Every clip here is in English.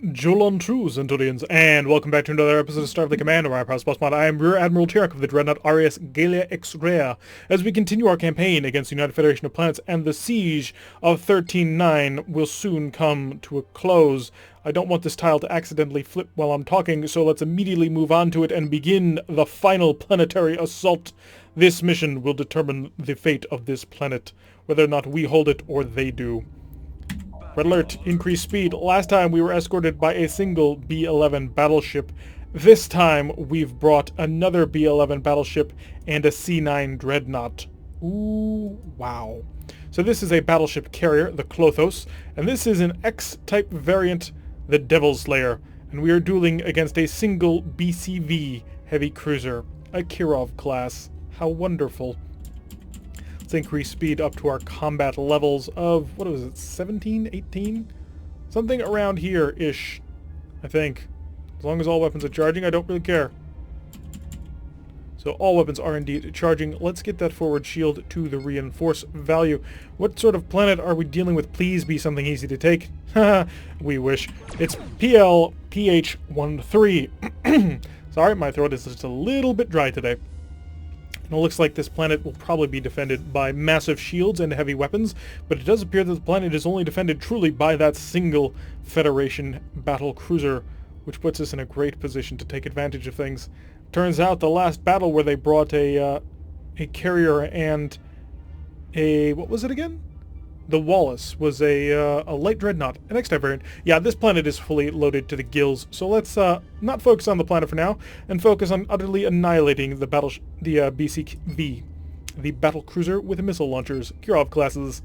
Jolan true, Centurions, and welcome back to another episode of Starfleet Command, where I am Rear Admiral Tirek of the Dreadnought Arias Galia X-Rea, as we continue our campaign against the United Federation of Planets, and the siege of 13-9 will soon come to a close. I don't want this tile to accidentally flip while I'm talking, so let's immediately move on to it and begin the final planetary assault. This mission will determine the fate of this planet, whether or not we hold it or they do. Red alert, increase speed. Last time we were escorted by a single B-11 battleship. This time we've brought another B-11 battleship and a C-9 dreadnought. Ooh, wow. So this is a battleship carrier, the Klothos, and this is an X-type variant, the Devil Slayer, and we are dueling against a single BCV heavy cruiser, a Kirov class. How wonderful. Let's increase speed up to our combat levels of, what was it, 17, 18? Something around here-ish, I think. As long as all weapons are charging, I don't really care. So all weapons are indeed charging. Let's get that forward shield to the reinforce value. What sort of planet are we dealing with? Please be something easy to take. Haha, we wish. It's PLPH-13. Sorry, my throat is just a little bit dry today. And it looks like this planet will probably be defended by massive shields and heavy weapons, but it does appear that the planet is only defended truly by that single Federation battle cruiser, which puts us in a great position to take advantage of things. Turns out the last battle where they brought a carrier and a, what was it again? The Wallace was a light dreadnought, an X-type variant. Yeah, this planet is fully loaded to the gills, so let's not focus on the planet for now, and focus on utterly annihilating the BCV, the battle cruiser with missile launchers, Kirov classes.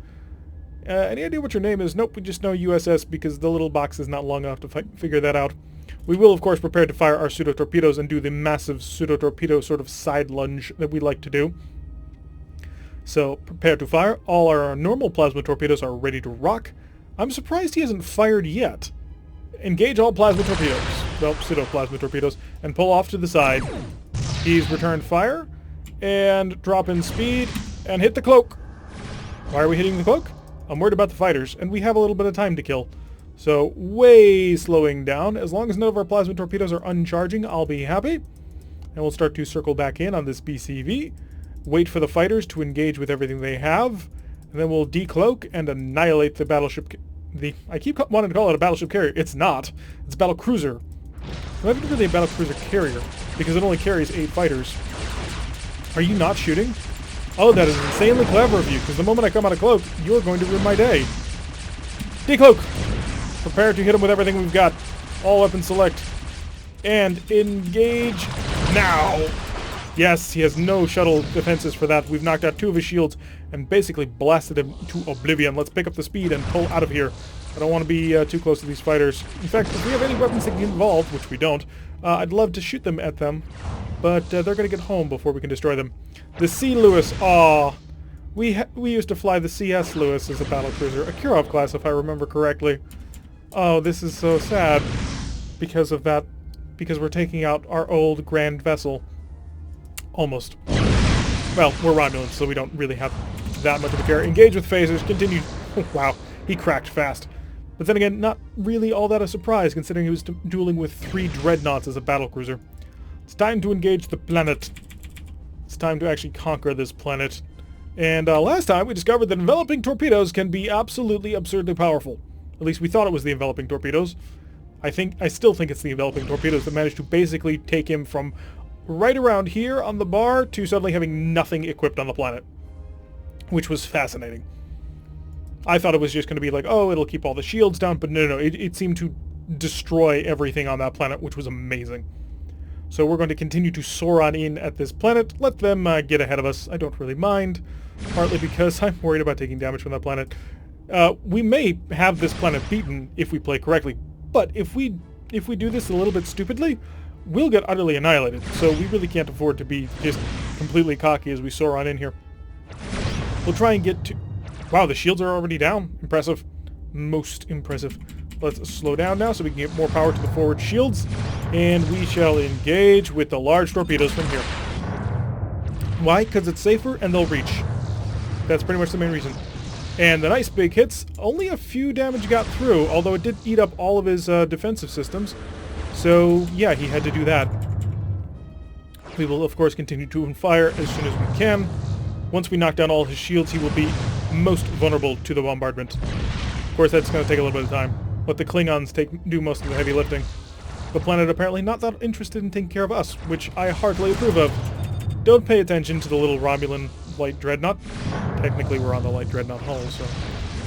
Any idea what your name is? Nope, we just know USS because the little box is not long enough to figure that out. We will, of course, prepare to fire our pseudo-torpedoes and do the massive pseudo-torpedo sort of side lunge that we like to do. So, prepare to fire. All our normal plasma torpedoes are ready to rock. I'm surprised he hasn't fired yet. Engage all plasma torpedoes. Well, pseudo-plasma torpedoes. And pull off to the side. He's returned fire. And drop in speed. And hit the cloak. Why are we hitting the cloak? I'm worried about the fighters. And we have a little bit of time to kill. So, way slowing down. As long as none of our plasma torpedoes are uncharging, I'll be happy. And we'll start to circle back in on this BCV. Wait for the fighters to engage with everything they have, and then we'll decloak and annihilate the battleship. I keep wanting to call it a battleship carrier. It's not. It's a battle cruiser. It's not even really a battle cruiser carrier, because it only carries 8 fighters. Are you not shooting? Oh, that is insanely clever of you, because the moment I come out of cloak, you're going to ruin my day. Decloak! Prepare to hit him with everything we've got. All weapons select. And engage now! Yes, he has no shuttle defenses for that. We've knocked out 2 of his shields and basically blasted him to oblivion. Let's pick up the speed and pull out of here. I don't want to be too close to these fighters. In fact, if we have any weapons that can get involved, which we don't, I'd love to shoot them at them, but they're going to get home before we can destroy them. The C. Lewis, aw. We used to fly the CS Lewis as a battlecruiser, a Kirov class if I remember correctly. Oh, this is so sad because of that, because we're taking out our old grand vessel. Almost. Well, we're Romulans, so we don't really have that much of a care. Engage with phasers. Continue. Wow, he cracked fast. But then again, not really all that a surprise, considering he was dueling with 3 dreadnoughts as a battlecruiser. It's time to engage the planet. It's time to actually conquer this planet. And last time, we discovered that enveloping torpedoes can be absolutely absurdly powerful. At least we thought it was the enveloping torpedoes. I still think it's the enveloping torpedoes that managed to basically take him from right around here on the bar to suddenly having nothing equipped on the planet, which was fascinating. I thought it was just going to be like, oh, it'll keep all the shields down, but no, it seemed to destroy everything on that planet, which was amazing. So we're going to continue to soar on in at this planet, let them get ahead of us. I don't really mind, partly because I'm worried about taking damage from that planet. We may have this planet beaten if we play correctly, but if we do this a little bit stupidly, we'll get utterly annihilated, so we really can't afford to be just completely cocky as we soar on in here. We'll try and get to... Wow, the shields are already down. Impressive. Most impressive. Let's slow down now so we can get more power to the forward shields, and we shall engage with the large torpedoes from here. Why? Because it's safer and they'll reach. That's pretty much the main reason. And the nice big hits, only a few damage got through, although it did eat up all of his defensive systems. So, yeah, he had to do that. We will, of course, continue to fire as soon as we can. Once we knock down all his shields, he will be most vulnerable to the bombardment. Of course, that's going to take a little bit of time. Let the Klingons do most of the heavy lifting. The planet apparently not that interested in taking care of us, which I heartily approve of. Don't pay attention to the little Romulan light dreadnought. Technically, we're on the light dreadnought hull, so...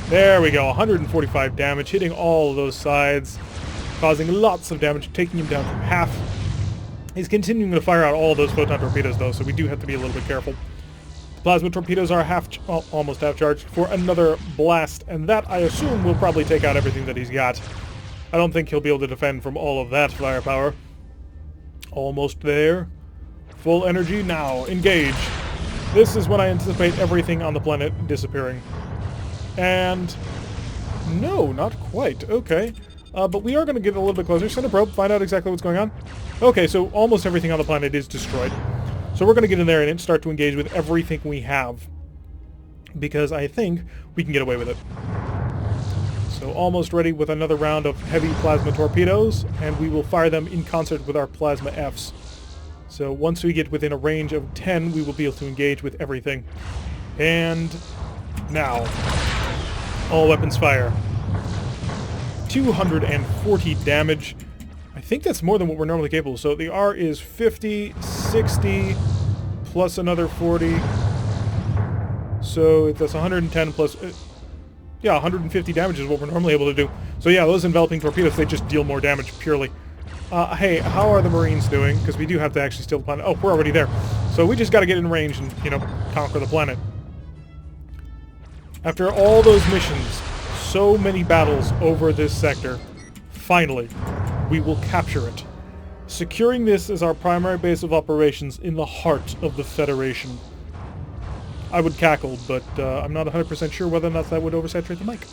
There we go, 145 damage, hitting all of those sides, causing lots of damage, taking him down to half. He's continuing to fire out all those photon torpedoes, though, so we do have to be a little bit careful. The plasma torpedoes are almost half charged for another blast, and that, I assume, will probably take out everything that he's got. I don't think he'll be able to defend from all of that firepower. Almost there. Full energy now. Engage. This is when I anticipate everything on the planet disappearing. And... no, not quite. Okay. But we are going to get a little bit closer. Send a probe, find out exactly what's going on. Okay, so almost everything on the planet is destroyed. So we're going to get in there and start to engage with everything we have. Because I think we can get away with it. So almost ready with another round of heavy plasma torpedoes, and we will fire them in concert with our plasma Fs. So once we get within a range of 10, we will be able to engage with everything. And now, all weapons fire. 240 damage. I think that's more than what we're normally capable of. So the R is 50, 60, plus another 40. So that's 110 plus... yeah, 150 damage is what we're normally able to do. So yeah, those enveloping torpedoes, they just deal more damage purely. Hey, how are the Marines doing? Because we do have to actually steal the planet. Oh, we're already there. So we just got to get in range and, you know, conquer the planet. After all those missions, so many battles over this sector, finally, we will capture it. Securing this as our primary base of operations in the heart of the Federation. I would cackle, but I'm not 100% sure whether or not that would oversaturate the mic.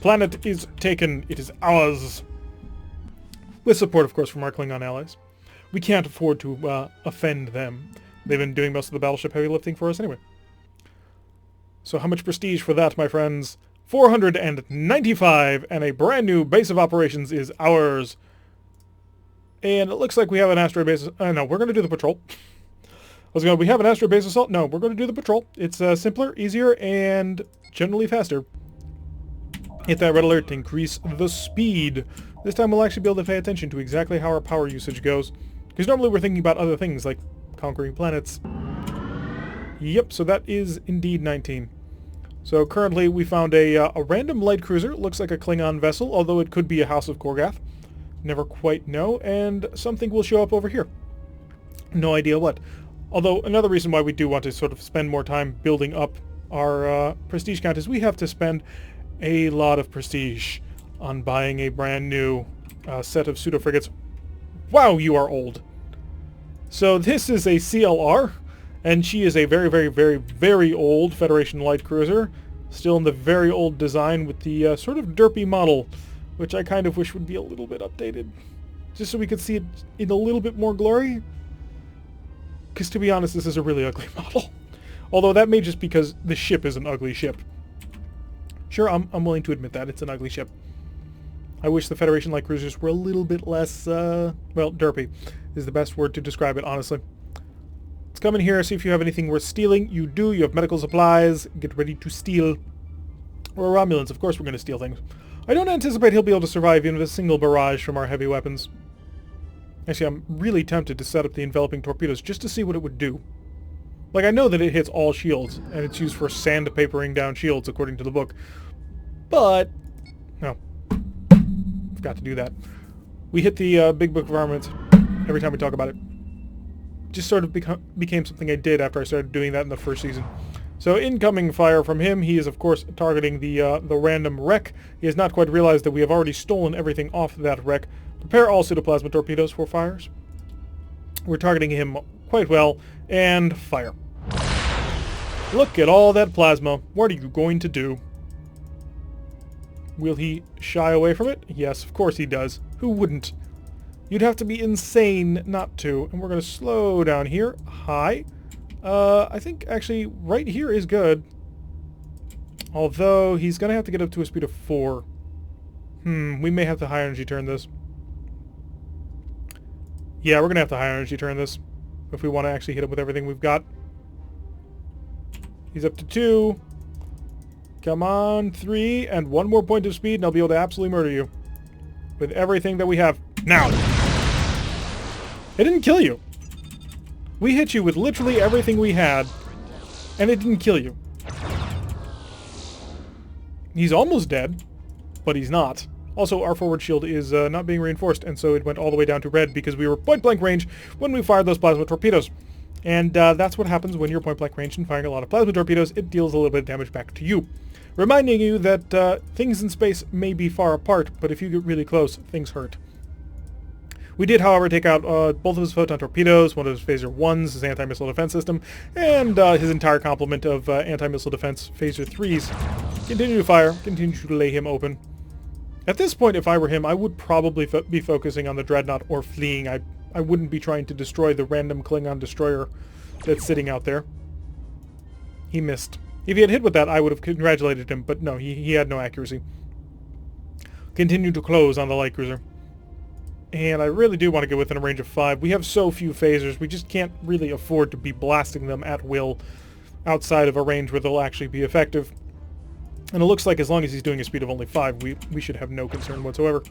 Planet is taken. It is ours. With support, of course, from our Klingon allies. We can't afford to offend them. They've been doing most of the battleship heavy lifting for us anyway. So how much prestige for that, my friends? 495, and a brand new base of operations is ours. And it looks like we have an asteroid base... no, we're going to do the patrol. We have an asteroid base assault? No, we're going to do the patrol. It's simpler, easier, and generally faster. Hit that red alert to increase the speed. This time we'll actually be able to pay attention to exactly how our power usage goes. Because normally we're thinking about other things, like conquering planets. Yep, so that is indeed 19. So currently we found a random light cruiser. It looks like a Klingon vessel, although it could be a House of Korgath. Never quite know. And something will show up over here. No idea what. Although another reason why we do want to sort of spend more time building up our prestige count is we have to spend a lot of prestige on buying a brand new set of pseudo-frigates. Wow, you are old. So this is a CLR, and she is a very, very, very, very old Federation light cruiser. Still in the very old design with the sort of derpy model, which I kind of wish would be a little bit updated. Just so we could see it in a little bit more glory. Because to be honest, this is a really ugly model. Although that may just because the ship is an ugly ship. Sure, I'm willing to admit that. It's an ugly ship. I wish the Federation light cruisers were a little bit less, well, derpy is the best word to describe it, honestly. Let's come in here, see if you have anything worth stealing. You do. You have medical supplies. Get ready to steal. Or Romulans. Of course we're going to steal things. I don't anticipate he'll be able to survive even with a single barrage from our heavy weapons. Actually, I'm really tempted to set up the enveloping torpedoes just to see what it would do. Like, I know that it hits all shields, and it's used for sandpapering down shields, according to the book. But, no. Forgot to do that. We hit the Big Book of Armaments every time we talk about it. Just sort of became something I did after I started doing that in the first season. So, incoming fire from him. He is, of course, targeting the random wreck. He has not quite realized that we have already stolen everything off that wreck. Prepare all pseudoplasma torpedoes for fires. We're targeting him quite well, and fire. Look at all that plasma. What are you going to do? Will he shy away from it? Yes, of course he does. Who wouldn't? You'd have to be insane not to. And we're going to slow down here. High. I think actually right here is good. Although, he's going to have to get up to a speed of 4. We may have to high energy turn this. Yeah, we're going to have to high energy turn this if we want to actually hit him with everything we've got. He's up to 2. Come on, 3, and 1 more point of speed, and I'll be able to absolutely murder you. With everything that we have. Now! It didn't kill you. We hit you with literally everything we had, and it didn't kill you. He's almost dead, but he's not. Also, our forward shield is not being reinforced, and so it went all the way down to red because we were point-blank range when we fired those plasma torpedoes. And that's what happens when you're point-blank range and firing a lot of plasma torpedoes. It deals a little bit of damage back to you. Reminding you that things in space may be far apart, but if you get really close, things hurt. We did, however, take out both of his photon torpedoes, one of his Phaser 1s, his anti-missile defense system, and his entire complement of anti-missile defense Phaser 3s. Continue to fire, continue to lay him open. At this point, if I were him, I would probably be focusing on the Dreadnought or fleeing. I wouldn't be trying to destroy the random Klingon destroyer that's sitting out there. He missed. If he had hit with that, I would have congratulated him, but no, he had no accuracy. Continue to close on the light cruiser. And I really do want to get within a range of 5. We have so few phasers, we just can't really afford to be blasting them at will outside of a range where they'll actually be effective. And it looks like as long as he's doing a speed of only 5, we should have no concern whatsoever.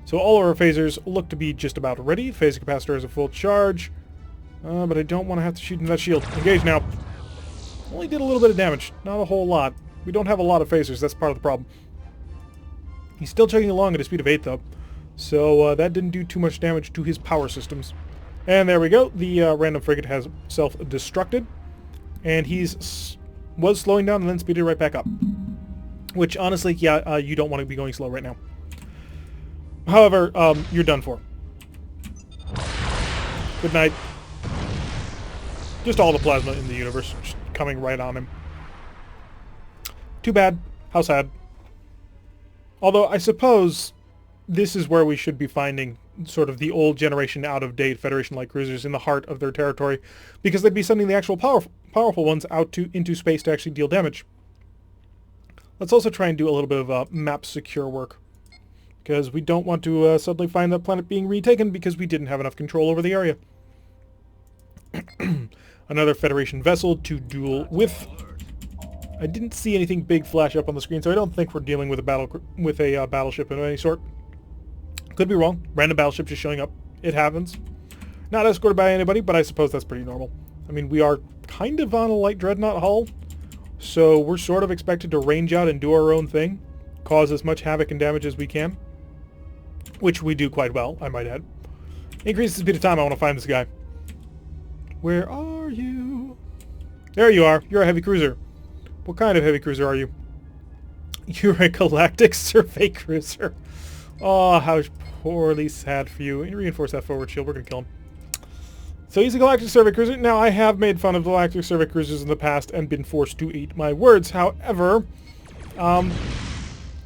So all of our phasers look to be just about ready. Phaser capacitor is a full charge. But I don't want to have to shoot in that shield. Engage now. Only did a little bit of damage. Not a whole lot. We don't have a lot of phasers. That's part of the problem. He's still chugging along at a speed of 8, though. So that didn't do too much damage to his power systems. And there we go. The random frigate has self-destructed. And was slowing down and then speeded right back up. Which, honestly, yeah, you don't want to be going slow right now. However, you're done for. Good night. Just all the plasma in the universe just coming right on him. Too bad. How sad. Although, I suppose this is where we should be finding sort of the old generation out-of-date Federation light cruisers in the heart of their territory, because they'd be sending the actual powerful ones out into space to actually deal damage. Let's also try and do a little bit of map secure work, because we don't want to suddenly find that planet being retaken because we didn't have enough control over the area. Another Federation vessel to duel with. I didn't see anything big flash up on the screen, so I don't think we're dealing with a battleship of any sort. Could be wrong. Random battleship just showing up. It happens. Not escorted by anybody, but I suppose that's pretty normal. I mean, we are kind of on a light dreadnought hull, so we're sort of expected to range out and do our own thing, cause as much havoc and damage as we can, which we do quite well, I might add. Increase the speed of time. I want to find this guy. Where are you? There you are. You're a heavy cruiser. What kind of heavy cruiser are you? You're a galactic survey cruiser. Oh, how poorly sad for you. Reinforce that forward shield. We're going to kill him. So he's a galactic survey cruiser. Now, I have made fun of galactic survey cruisers in the past and been forced to eat my words. However,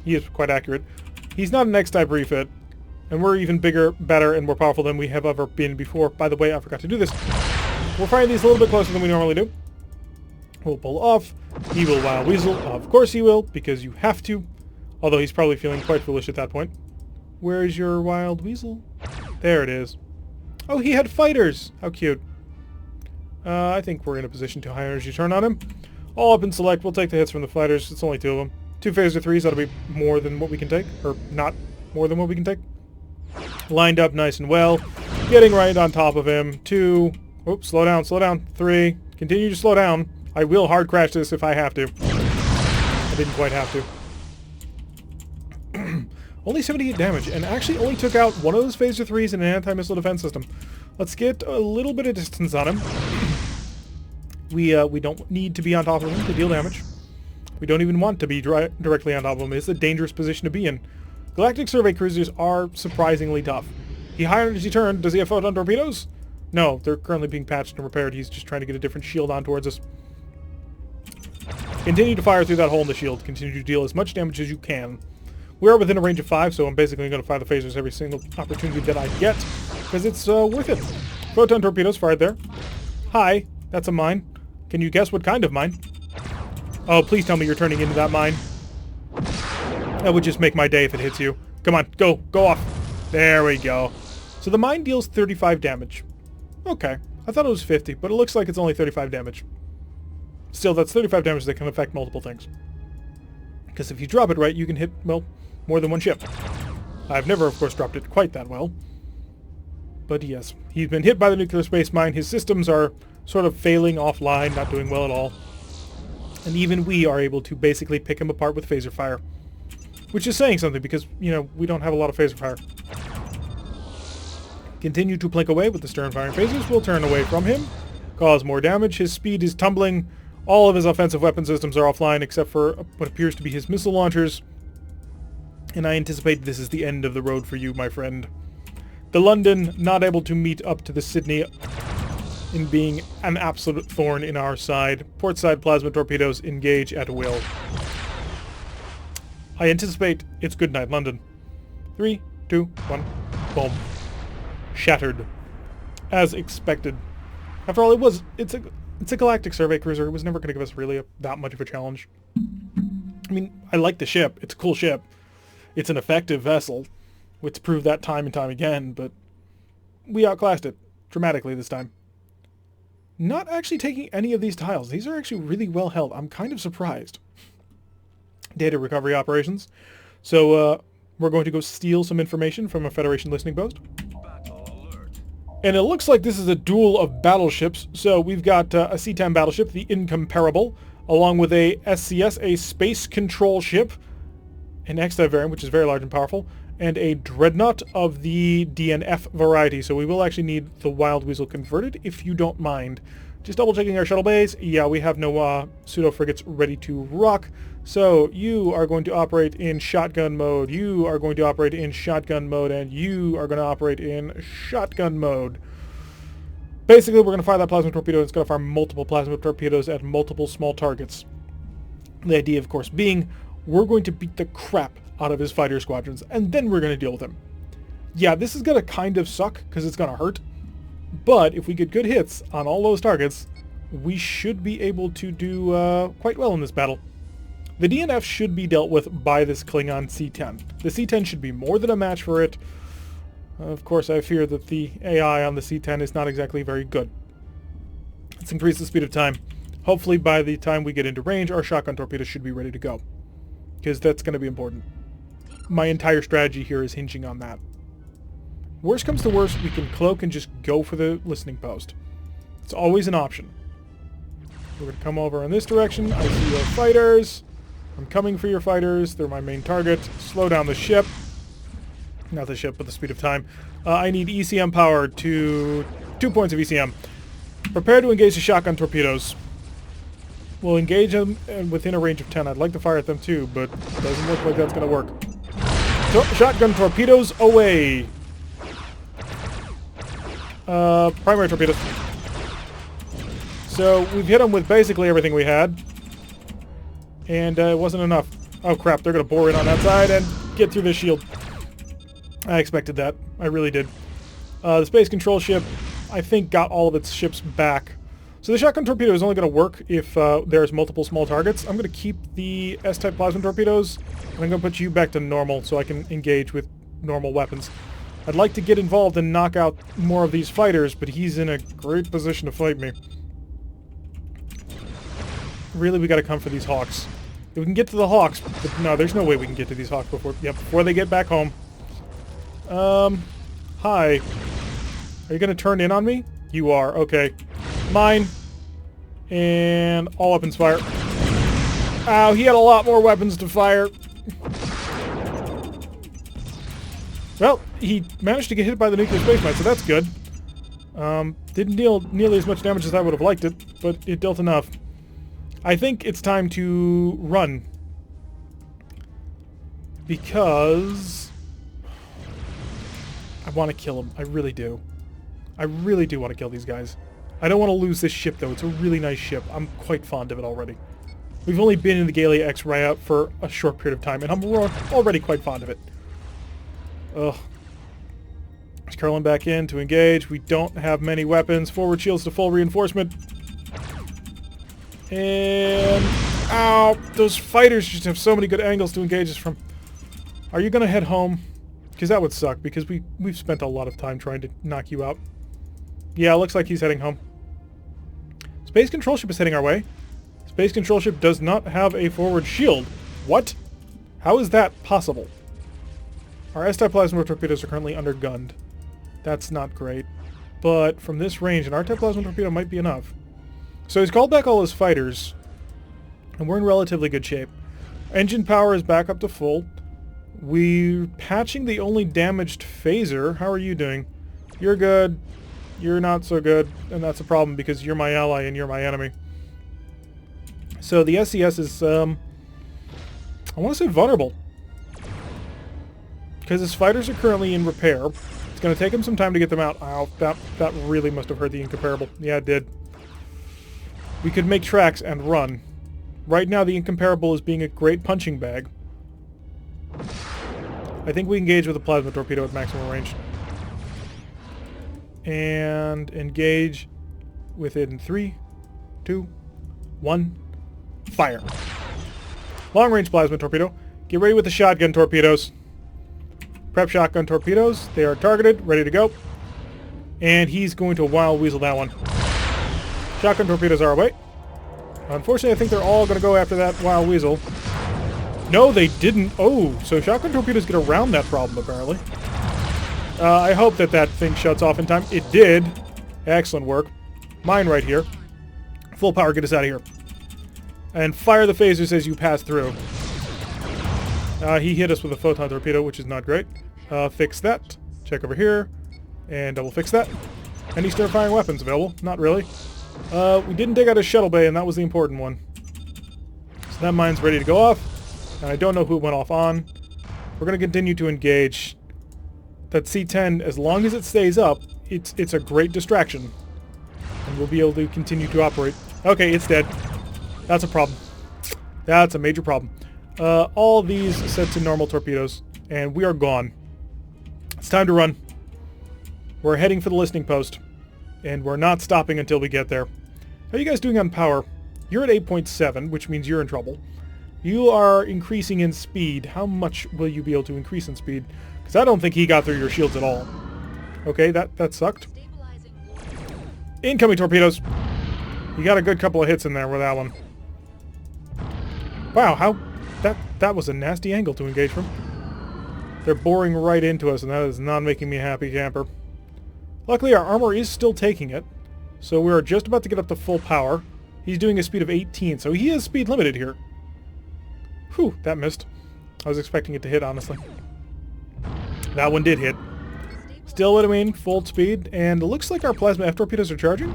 he is quite accurate. He's not an X-type refit, and we're even bigger, better, and more powerful than we have ever been before. By the way, I forgot to do this. We're firing these a little bit closer than we normally do. We'll pull off. He will Wild Weasel. Of course he will, because you have to. Although he's probably feeling quite foolish at that point. Where's your Wild Weasel? There it is. Oh, he had fighters! How cute. I think we're in a position to high energy turn on him. All up and select. We'll take the hits from the fighters. It's only 2 of them. 2 Phaser 3s ought to be more than what we can take. Or not more than what we can take. Lined up nice and well. Getting right on top of him. 2. Oops, slow down, slow down. 3. Continue to slow down. I will hard crash this if I have to. I didn't quite have to. Only 78 damage, and actually only took out one of those Phaser 3s and an anti-missile defense system. Let's get a little bit of distance on him. We don't need to be on top of him to deal damage. We don't even want to be directly on top of him. It's a dangerous position to be in. Galactic survey cruisers are surprisingly tough. He high energy turned. Does he have photon torpedoes? No, they're currently being patched and repaired. He's just trying to get a different shield on towards us. Continue to fire through that hole in the shield. Continue to deal as much damage as you can. We are within a range of 5, so I'm basically going to fire the phasers every single opportunity that I get, because it's worth it. Photon torpedoes fired there. Hi, that's a mine. Can you guess what kind of mine? Oh, please tell me you're turning into that mine. That would just make my day if it hits you. Come on, go. Go off. There we go. So the mine deals 35 damage. Okay. I thought it was 50, but it looks like it's only 35 damage. Still, that's 35 damage that can affect multiple things. Because if you drop it right, you can hit, well, more than one ship. I've never, of course, dropped it quite that well. But yes, he's been hit by the nuclear space mine. His systems are sort of failing offline, not doing well at all. And even we are able to basically pick him apart with phaser fire. Which is saying something because, you know, we don't have a lot of phaser fire. Continue to plink away with the stern firing phasers. We'll turn away from him. Cause more damage. His speed is tumbling. All of his offensive weapon systems are offline except for what appears to be his missile launchers. And I anticipate this is the end of the road for you, my friend. The London, not able to meet up to the Sydney in being an absolute thorn in our side. Portside plasma torpedoes engage at will. I anticipate it's good night, London. 3, 2, 1, boom. Shattered. As expected. After all, it's a galactic survey cruiser. It was never going to give us really that much of a challenge. I mean, I like the ship. It's a cool ship. It's an effective vessel. It's proved that time and time again, but we outclassed it dramatically this time. Not actually taking any of these tiles. These are actually really well held. I'm kind of surprised. Data recovery operations. So we're going to go steal some information from a Federation listening post. And it looks like this is a duel of battleships. So we've got a C-10 battleship, the Incomparable, along with a SCS, a space control ship, an X-type variant, which is very large and powerful, and a Dreadnought of the DNF variety. So we will actually need the Wild Weasel converted, if you don't mind. Just double-checking our shuttle bays. Yeah, we have no pseudo-frigates ready to rock. So you are going to operate in shotgun mode, you are going to operate in shotgun mode, and you are going to operate in shotgun mode. Basically, we're going to fire that plasma torpedo, and it's going to fire multiple plasma torpedoes at multiple small targets. The idea, of course, being we're going to beat the crap out of his fighter squadrons, and then we're going to deal with him. Yeah, this is going to kind of suck, because it's going to hurt. But if we get good hits on all those targets, we should be able to do quite well in this battle. The DNF should be dealt with by this Klingon C-10. The C-10 should be more than a match for it. Of course, I fear that the AI on the C-10 is not exactly very good. Let's increase the speed of time. Hopefully by the time we get into range, our shotgun torpedoes should be ready to go. Because that's going to be important. My entire strategy here is hinging on that. Worst comes to worst, we can cloak and just go for the listening post. It's always an option. We're going to come over in this direction. I see your fighters. I'm coming for your fighters. They're my main target. Slow down the ship. Not the ship, but the speed of time. I need ECM power to 2 points of ECM. Prepare to engage the shotgun torpedoes. We'll engage them within a range of 10. I'd like to fire at them too, but it doesn't look like that's going to work. So, shotgun torpedoes away. Primary torpedoes. So we've hit them with basically everything we had. And it wasn't enough. Oh crap, they're going to bore in on that side and get through this shield. I expected that. I really did. The space control ship, I think, got all of its ships back. So the shotgun torpedo is only going to work if there's multiple small targets. I'm going to keep the S-type plasma torpedoes, and I'm going to put you back to normal so I can engage with normal weapons. I'd like to get involved and knock out more of these fighters, but he's in a great position to fight me. Really, we got to come for these Hawks. If we can get to the Hawks, but no, there's no way we can get to these Hawks before they get back home. Hi. Are you going to turn in on me? You are. Okay. Mine. And all weapons fire. Ow, he had a lot more weapons to fire. Well, he managed to get hit by the nuclear space mine, so that's good. Didn't deal nearly as much damage as I would have liked it, but it dealt enough. I think it's time to run. Because I want to kill him. I really do. I really do want to kill these guys. I don't want to lose this ship, though. It's a really nice ship. I'm quite fond of it already. We've only been in the Galia X Raya for a short period of time, and I'm already quite fond of it. Ugh. Let's curling back in to engage. We don't have many weapons. Forward shields to full reinforcement. And Ow! Those fighters just have so many good angles to engage us from. Are you going to head home? Because that would suck, because we've spent a lot of time trying to knock you out. Yeah, looks like he's heading home. Space Control Ship is heading our way. Space Control Ship does not have a forward shield. What? How is that possible? Our S-type plasma torpedoes are currently undergunned. That's not great. But from this range, an R-type plasma torpedo might be enough. So he's called back all his fighters, and we're in relatively good shape. Engine power is back up to full. We're patching the only damaged phaser. How are you doing? You're good. You're not so good, and that's a problem because you're my ally and you're my enemy. So the SCS is, I want to say vulnerable. Because his fighters are currently in repair. It's going to take him some time to get them out. Ow, that really must have hurt the incomparable. Yeah, it did. We could make tracks and run. Right now, the incomparable is being a great punching bag. I think we engage with a plasma torpedo at maximum range. And engage with it in 3, 2, 1, fire. Long-range plasma torpedo. Get ready with the shotgun torpedoes. Prep shotgun torpedoes. They are targeted, ready to go. And he's going to wild weasel that one. Shotgun torpedoes are away. Unfortunately, I think they're all going to go after that wild weasel. No, they didn't. Oh, so shotgun torpedoes get around that problem, apparently. I hope that that thing shuts off in time. It did. Excellent work. Mine right here. Full power, get us out of here. And fire the phasers as you pass through. He hit us with a photon torpedo, which is not great. Fix that. Check over here. And double fix that. Any stir-firing weapons available? Not really. We didn't take out his shuttle bay, and that was the important one. So that mine's ready to go off. And I don't know who it went off on. We're going to continue to engage. That C-10, as long as it stays up, it's a great distraction. And we'll be able to continue to operate. Okay, it's dead. That's a problem. That's a major problem. All these set to normal torpedoes, and we are gone. It's time to run. We're heading for the listening post, and we're not stopping until we get there. How are you guys doing on power? You're at 8.7, which means you're in trouble. You are increasing in speed. How much will you be able to increase in speed? Because I don't think he got through your shields at all. Okay, that sucked. Incoming torpedoes. You got a good couple of hits in there with that one. Wow, that was a nasty angle to engage from. They're boring right into us, and that is not making me a happy camper. Luckily, our armor is still taking it, so we're just about to get up to full power. He's doing a speed of 18, so he is speed limited here. Whew, that missed. I was expecting it to hit, honestly. That one did hit. Still between full speed, and it looks like our plasma F torpedoes are charging.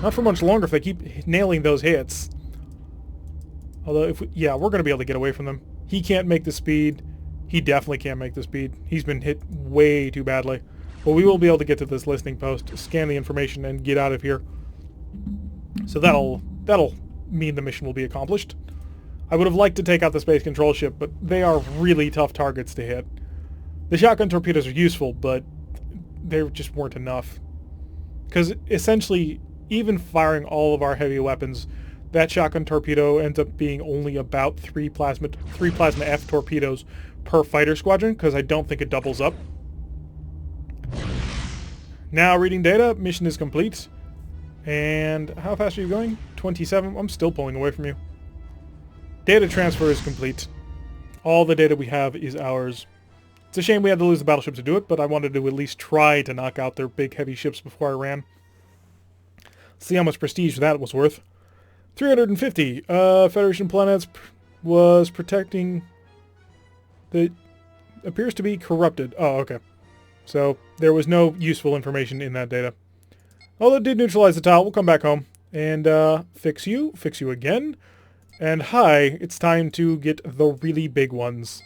Not for much longer if they keep nailing those hits. Although, yeah, we're going to be able to get away from them. He can't make the speed. He definitely can't make the speed. He's been hit way too badly. But we will be able to get to this listening post, scan the information, and get out of here. So that'll mean the mission will be accomplished. I would have liked to take out the space control ship, but they are really tough targets to hit. The shotgun torpedoes are useful, but they just weren't enough. Because essentially, even firing all of our heavy weapons, that shotgun torpedo ends up being only about 3 plasma F torpedoes per fighter squadron, because I don't think it doubles up. Now reading data, mission is complete. And how fast are you going? 27. I'm still pulling away from you. Data transfer is complete. All the data we have is ours. It's a shame we had to lose the battleship to do it, but I wanted to at least try to knock out their big heavy ships before I ran. See how much prestige that was worth. 350. Federation planets was protecting the... appears to be corrupted. Oh, okay. So there was no useful information in that data. Although it did neutralize the tile, we'll come back home and fix you again. And hi, it's time to get the really big ones.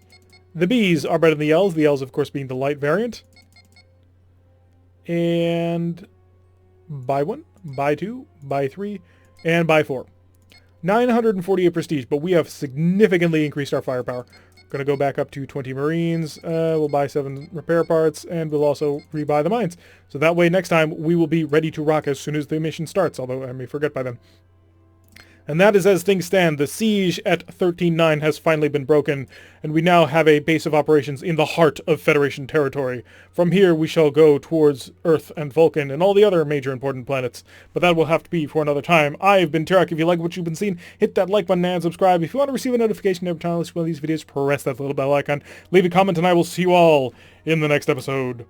The Bs are better than the Ls of course being the light variant. And buy 1, buy 2, buy 3, and buy 4. 948 prestige, but we have significantly increased our firepower. Going to go back up to 20 Marines, we'll buy 7 repair parts, and we'll also rebuy the mines. So that way next time we will be ready to rock as soon as the mission starts, although I may forget by then. And that is as things stand. The siege at 13-9 has finally been broken, and we now have a base of operations in the heart of Federation territory. From here, we shall go towards Earth and Vulcan and all the other major important planets, but that will have to be for another time. I've been Turek. If you like what you've been seeing, hit that like button and subscribe. If you want to receive a notification every time I release one of these videos, press that little bell icon. Leave a comment, and I will see you all in the next episode.